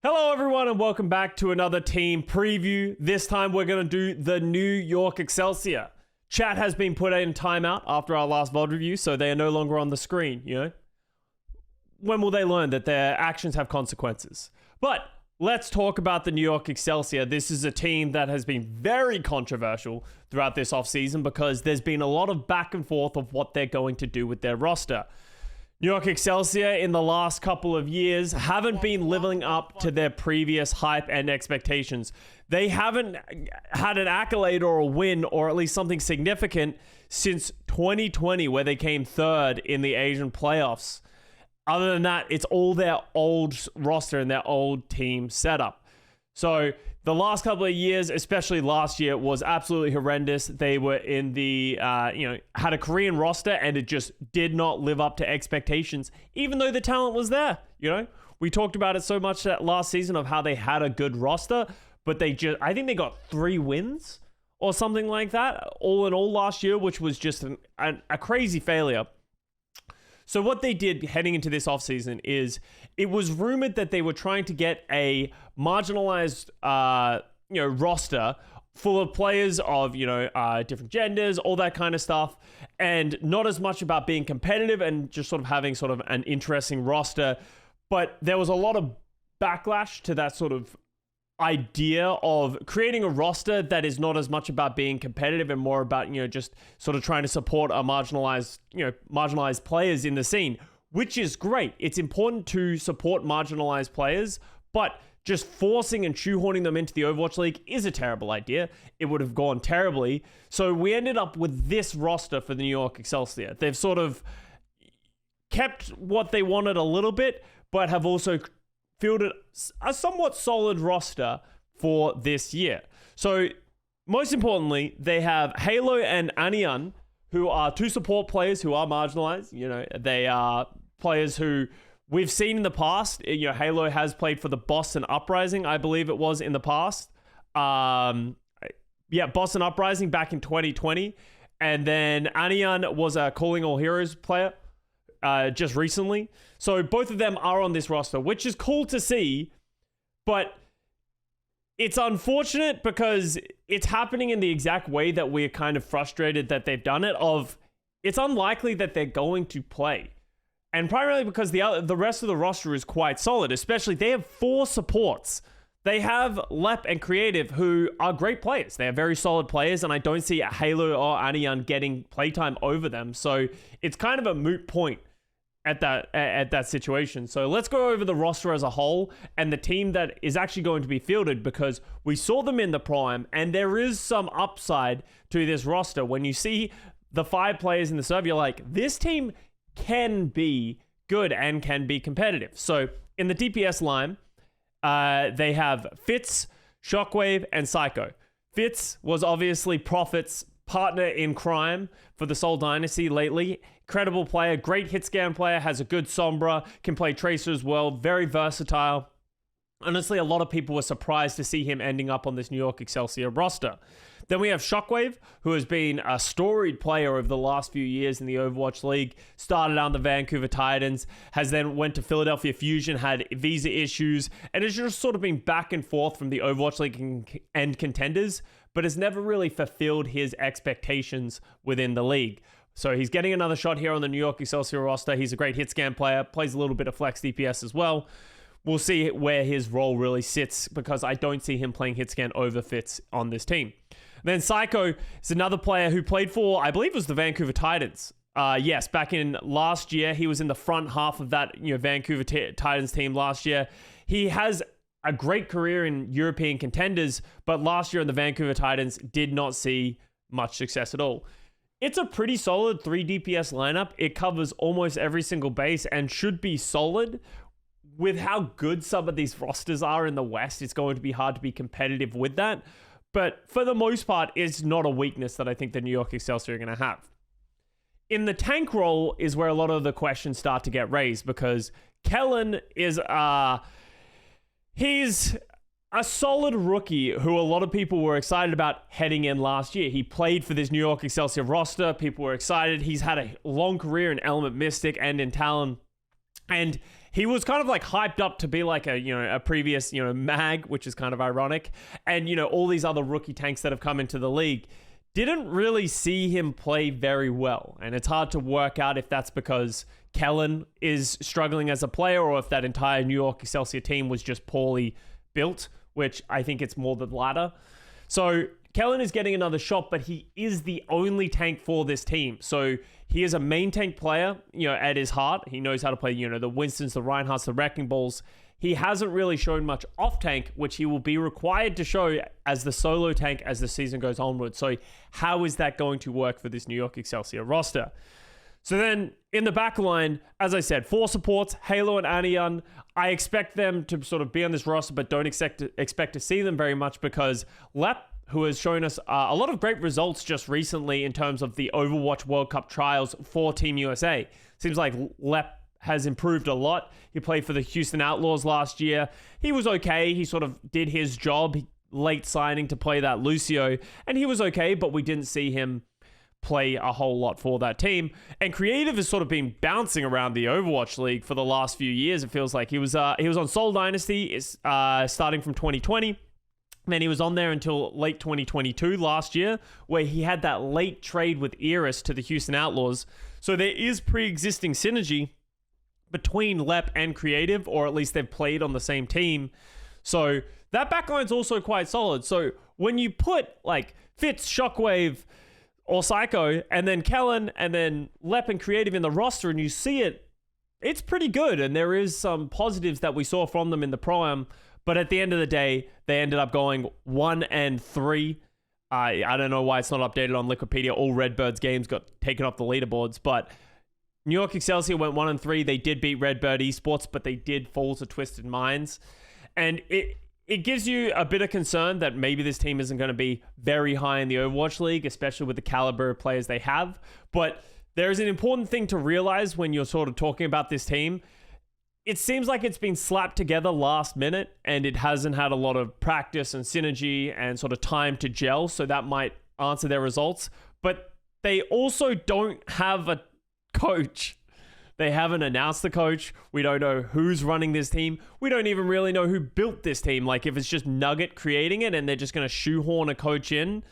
Hello everyone and welcome back to another team preview. This time we're going to do the New York Excelsior. Chat has been put in timeout after our last VOD review, so they are no longer on the screen, you know? When will they learn that their actions have consequences? But let's talk about the New York Excelsior. This is a team that has been very controversial throughout this offseason because there's been a lot of back and forth of what they're going to do with their roster. New York Excelsior in the last couple of years haven't been living up to their previous hype and expectations. They haven't had an accolade or a win or at least something significant since 2020 where they came third in the Asian playoffs. Other than that, it's all their old roster and their old team setup. So the last couple of years, especially last year, was absolutely horrendous. They were in the, had a Korean roster and it just did not live up to expectations, even though the talent was there. You know, we talked about it so much that last season of how they had a good roster, but I think they got 3 wins or something like that, all in all last year, which was just a crazy failure. So what they did heading into this offseason is it was rumored that they were trying to get a marginalized, roster full of players of, different genders, all that kind of stuff, and not as much about being competitive and just sort of having sort of an interesting roster. But there was a lot of backlash to that sort of idea of creating a roster that is not as much about being competitive and more about, just sort of trying to support our marginalized players in the scene, which is great. It's important to support marginalized players, but just forcing and shoehorning them into the Overwatch League is a terrible idea. It would have gone terribly. So we ended up with this roster for the New York Excelsior. They've sort of kept what they wanted a little bit, but have also fielded a somewhat solid roster for this year. So most importantly, they have Halo and Anian, who are 2 support players who are marginalized. They are players who we've seen in the past. Halo has played for the Boston Uprising, I believe it was in the past. Boston Uprising back in 2020. And then Anian was a Calling All Heroes player just recently. So both of them are on this roster, which is cool to see, but it's unfortunate because it's happening in the exact way that we're kind of frustrated that they've done it, of it's unlikely that they're going to play. And primarily because the rest of the roster is quite solid, especially they have 4 supports. They have Lep and Creative, who are great players. They are very solid players, and I don't see Halo or Anian getting playtime over them. So it's kind of a moot point at that situation. So let's go over the roster as a whole and the team that is actually going to be fielded, because we saw them in the prime and there is some upside to this roster. When you see the 5 players in the server, you're like, this team can be good and can be competitive. So in the DPS line, they have Fitz, Shockwave, and Psycho. Fitz was obviously Prophet's partner in crime for the Seoul Dynasty lately. Incredible player, great hit scan player, has a good Sombra, can play Tracer as well, very versatile. Honestly, a lot of people were surprised to see him ending up on this New York Excelsior roster. Then we have Shockwave, who has been a storied player over the last few years in the Overwatch League. Started out in the Vancouver Titans, has then went to Philadelphia Fusion, had visa issues, and has just sort of been back and forth from the Overwatch League and contenders, but has never really fulfilled his expectations within the league. So he's getting another shot here on the New York Excelsior roster. He's a great hit scan player, plays a little bit of flex DPS as well. We'll see where his role really sits, because I don't see him playing hit scan over Fitz on this team. Then Psycho is another player who played for, I believe it was the Vancouver Titans. Yes, back in last year, he was in the front half of that Vancouver Titans team last year. He has a great career in European contenders, but last year in the Vancouver Titans did not see much success at all. It's a pretty solid 3 DPS lineup. It covers almost every single base and should be solid. With how good some of these rosters are in the West, it's going to be hard to be competitive with that. But for the most part, it's not a weakness that I think the New York Excelsior are going to have. In the tank role is where a lot of the questions start to get raised, because Kellen is he's a solid rookie who a lot of people were excited about heading in last year. He played for this New York Excelsior roster. People were excited. He's had a long career in Element Mystic and in Talon. And he was kind of like hyped up to be like a previous, mag, which is kind of ironic. And, all these other rookie tanks that have come into the league didn't really see him play very well. And it's hard to work out if that's because Kellen is struggling as a player or if that entire New York Excelsior team was just poorly built, which I think it's more the latter. So Kellen is getting another shot, but he is the only tank for this team. So he is a main tank player, at his heart. He knows how to play, the Winstons, the Reinhardts, the Wrecking Balls. He hasn't really shown much off tank, which he will be required to show as the solo tank as the season goes onward. So how is that going to work for this New York Excelsior roster? So then in the back line, as I said, 4 supports, Halo and Anian. I expect them to sort of be on this roster, but don't expect to see them very much because Lep, who has shown us a lot of great results just recently in terms of the Overwatch World Cup trials for Team USA. Seems like Lep has improved a lot. He played for the Houston Outlaws last year. He was okay. He sort of did his job, late signing to play that Lucio, and he was okay, but we didn't see him play a whole lot for that team. And Creative has sort of been bouncing around the Overwatch League for the last few years. It feels like he was on Seoul Dynasty starting from 2020. Then he was on there until late 2022 last year, where he had that late trade with Iris to the Houston Outlaws. So there is pre-existing synergy between Lep and Creative, or at least they've played on the same team. So that backline's also quite solid. So when you put like Fitz, Shockwave, or Psycho, and then Kellen, and then Lep and Creative in the roster, and you see it, it's pretty good. And there is some positives that we saw from them in the Pro-Am. But at the end of the day, they ended up going 1-3. I don't know why it's not updated on Wikipedia. All Redbirds games got taken off the leaderboards. But New York Excelsior went 1-3. They did beat Redbird Esports, but they did fall to Twisted Minds. And it gives you a bit of concern that maybe this team isn't going to be very high in the Overwatch League, especially with the caliber of players they have. But there is an important thing to realize when you're sort of talking about this team. It seems like it's been slapped together last minute and it hasn't had a lot of practice and synergy and sort of time to gel. So that might answer their results. But they also don't have a coach. They haven't announced the coach. We don't know who's running this team. We don't even really know who built this team. Like if it's just Nugget creating it and they're just going to shoehorn a coach in.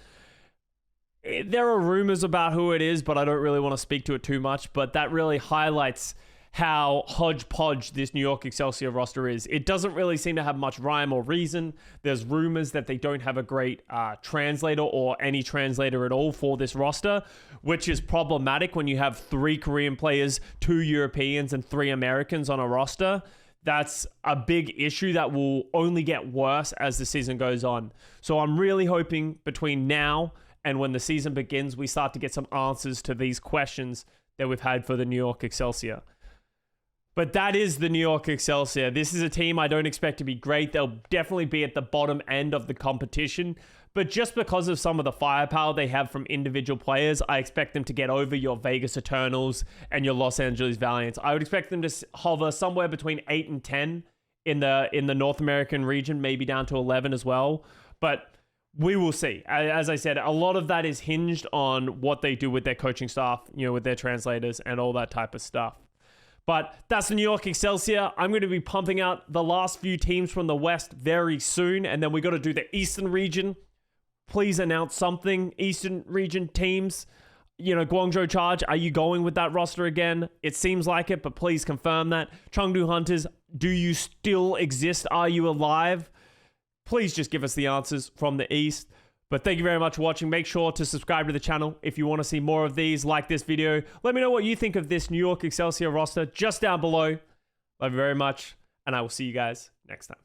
There are rumors about who it is, but I don't really want to speak to it too much. But that really highlights how hodgepodge this New York Excelsior roster is. It doesn't really seem to have much rhyme or reason. There's rumors that they don't have a great translator or any translator at all for this roster, which is problematic when you have 3 Korean players, 2 Europeans, and 3 Americans on a roster. That's a big issue that will only get worse as the season goes on. So I'm really hoping between now and when the season begins, we start to get some answers to these questions that we've had for the New York Excelsior. But that is the New York Excelsior. This is a team I don't expect to be great. They'll definitely be at the bottom end of the competition. But just because of some of the firepower they have from individual players, I expect them to get over your Vegas Eternals and your Los Angeles Valiants. I would expect them to hover somewhere between 8 and 10 in the North American region, maybe down to 11 as well. But we will see. As I said, a lot of that is hinged on what they do with their coaching staff, with their translators and all that type of stuff. But that's the New York Excelsior. I'm going to be pumping out the last few teams from the West very soon. And then we got to do the Eastern region. Please announce something. Eastern region teams. Guangzhou Charge, are you going with that roster again? It seems like it, but please confirm that. Chengdu Hunters, do you still exist? Are you alive? Please just give us the answers from the East. But thank you very much for watching. Make sure to subscribe to the channel if you want to see more of these. Like this video. Let me know what you think of this New York Excelsior roster just down below. Love you very much, and I will see you guys next time.